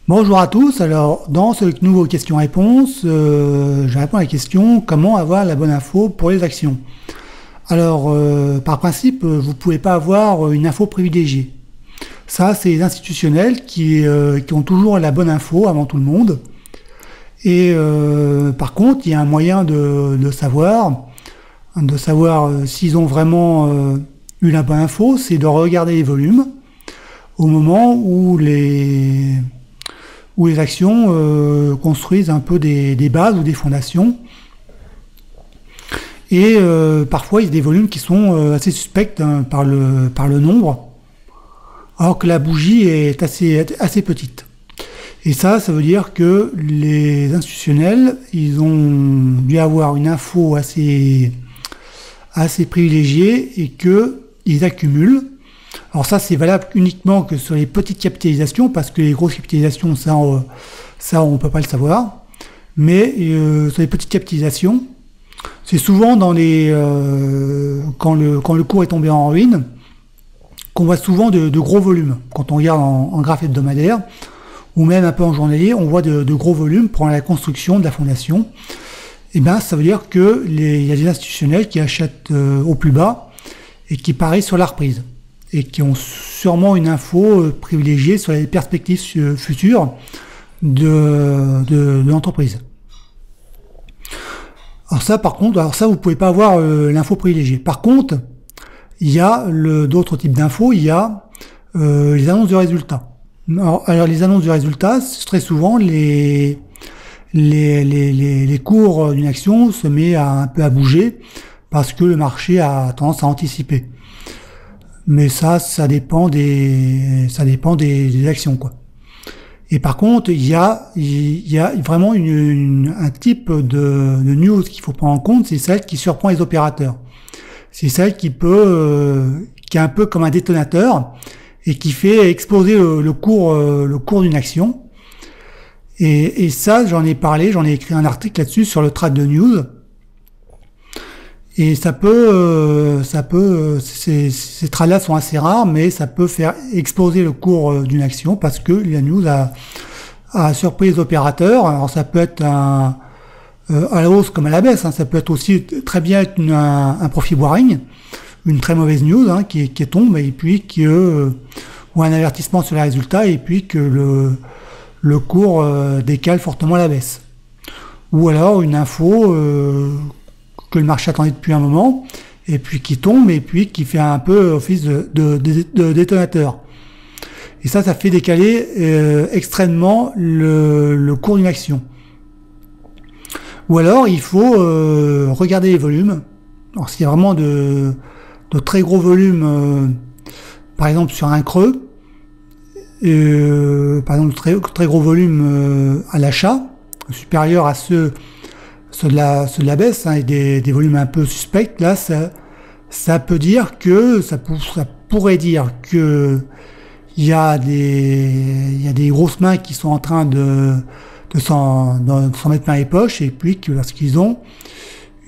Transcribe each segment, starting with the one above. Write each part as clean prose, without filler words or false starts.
Bonjour à tous, alors dans ce nouveau question-réponse, je réponds à la question comment avoir la bonne info pour les actions. Alors par principe, vous ne pouvez pas avoir une info privilégiée. Ça, c'est les institutionnels qui ont toujours la bonne info avant tout le monde. Et par contre, il y a un moyen de savoir s'ils ont vraiment eu la bonne info, c'est de regarder les volumes au moment où les actions construisent un peu des bases ou des fondations. Et parfois, il y a des volumes qui sont assez suspects par le nombre, alors que la bougie est assez petite. Et ça veut dire que les institutionnels, ils ont dû avoir une info assez privilégiée et qu'ils accumulent. Alors ça, c'est valable uniquement que sur les petites capitalisations, parce que les grosses capitalisations, ça on ne peut pas le savoir. Mais sur les petites capitalisations, c'est souvent dans quand le cours est tombé en ruine, qu'on voit souvent de gros volumes. Quand on regarde en graphe hebdomadaire, ou même un peu en journalier, on voit de gros volumes pour la construction de la fondation. Et bien, ça veut dire qu'il y a des institutionnels qui achètent au plus bas et qui parient sur la reprise, et qui ont sûrement une info privilégiée sur les perspectives futures de l'entreprise. Alors ça, par contre, vous pouvez pas avoir l'info privilégiée. Par contre, il y a d'autres types d'infos. Il y a les annonces de résultats. Alors les annonces de résultats, très souvent les cours d'une action se met un peu à bouger parce que le marché a tendance à anticiper. Mais ça dépend des actions, quoi. Et par contre, il y a vraiment un type de news qu'il faut prendre en compte, c'est celle qui surprend les opérateurs. C'est celle qui est un peu comme un détonateur et qui fait exploser le cours d'une action. Et ça, j'en ai écrit un article là-dessus sur le Track de News. Et ces trades-là sont assez rares, mais ça peut faire exploser le cours d'une action parce que la news a surpris les opérateurs. Alors ça peut être à la hausse comme à la baisse, hein. Ça peut être aussi très bien être un profit warning, une très mauvaise news qui tombe et puis ou un avertissement sur les résultats et puis que le cours décale fortement à la baisse. Ou alors une info que le marché attendait depuis un moment, et puis qui tombe, et puis qui fait un peu office de détonateur. Et ça fait décaler extrêmement le cours d'une action. Ou alors, il faut regarder les volumes. Alors, s'il y a vraiment de très gros volumes, par exemple sur un creux, par exemple très gros volumes à l'achat, supérieurs à ceux de la baisse, et des volumes un peu suspects, là, ça peut dire que, ça pourrait dire que il y a des grosses mains qui sont en train de s'en mettre plein les poches, et puis que lorsqu'ils ont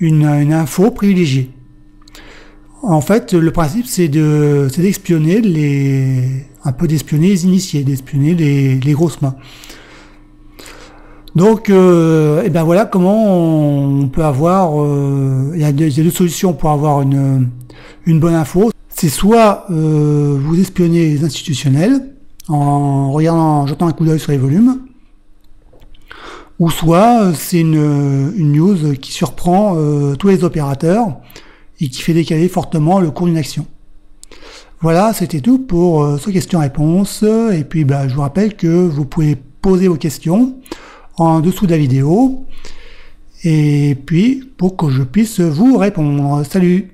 une info privilégiée. En fait, le principe, c'est d'espionner d'espionner les initiés, d'espionner les grosses mains. Donc, et ben voilà comment on peut avoir. Il y a deux solutions pour avoir une bonne info. C'est soit vous espionnez les institutionnels en jetant un coup d'œil sur les volumes, ou soit c'est une news qui surprend tous les opérateurs et qui fait décaler fortement le cours d'une action. Voilà, c'était tout pour ce question-réponse. Et puis, je vous rappelle que vous pouvez poser vos questions en dessous de la vidéo, et puis pour que je puisse vous répondre. Salut!